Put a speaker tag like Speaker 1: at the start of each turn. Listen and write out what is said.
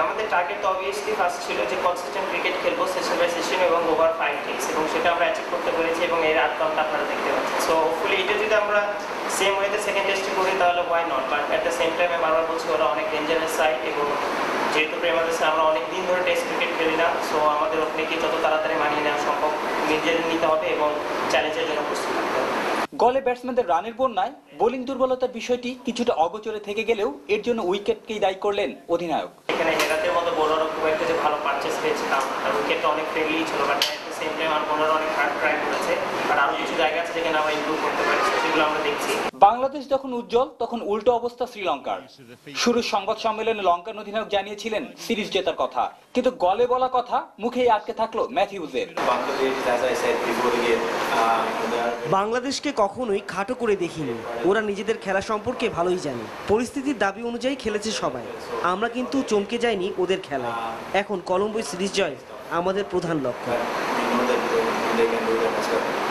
Speaker 1: আমাদের টার্গেট তো obviously first ছিল যে কনসিস্টেন্ট ক্রিকেট খেলবো সেশন বাই সেশন এবং ওভার 5 ডেজ, এবং সেটা আমরা অ্যাচিভ করতে পেরেছি এবং এর আউটকামটা আপনারা দেখতে পাচ্ছেন। সো হোপফুলি এটা যদি আমরা সেম ওয়েতে সেকেন্ড টেস্টে করি তাহলে why not, but at the same time আমি বারবার বলছি ওরা অনেক ডেঞ্জারাস সাইড, এবং যেহেতু প্রেমাদেশে আমরা অনেক দিন ধরে টেস্ট ক্রিকেট খেলি না, সো আমাদের ওপেনকে যত তাড়াতাড়ি মানিয়ে নেওয়া সম্ভব নিজেদের নিতে হবে এবং চ্যালেঞ্জের জন্য প্রস্তুত থাকতে হবে।
Speaker 2: গলে ব্যাটসম্যানদের রানের বন্যায় বোলিং দুর্বলতার বিষয়টি কিছুটা অগোচরে থেকে গেলেও এর জন্য উইকেটকেই দায়ী করলেন অধিনায়ক।
Speaker 1: এখানে হেরাতের মতো বোলারও খুব একটা যে ভালো পারচেস পেয়েছিলাম, আর উইকেটটা অনেক ফ্রেন্ডলি ছিল, but at the same time আর বোলার অনেক হার্ড ট্রাই করেছে, বাট আরও কিছু জায়গা আছে যেখানে আমরা ইমপ্রুভ করতে পারি, সেগুলো আমরা দেখছি।
Speaker 2: বাংলাদেশ যখন উজ্জ্বল তখন উল্টো অবস্থা শ্রীলঙ্কার। শুরুর সংবাদ সম্মেলনে লঙ্কান অধিনায়ক জানিয়েছিলেন সিরিজ জেতার কথা, কিন্তু গলে বলা কথা মুখেই আটকে থাকলো ম্যাথিউজের।
Speaker 3: বাংলাদেশকে কখনোই খাটো করে দেখিনি, ওরা নিজেদের খেলা সম্পর্কে ভালোই জানে। পরিস্থিতির দাবি অনুযায়ী খেলেছে সবাই, আমরা কিন্তু চমকে যাইনি ওদের খেলায়। এখন কলম্বো সিরিজ জয় আমাদের প্রধান লক্ষ্য।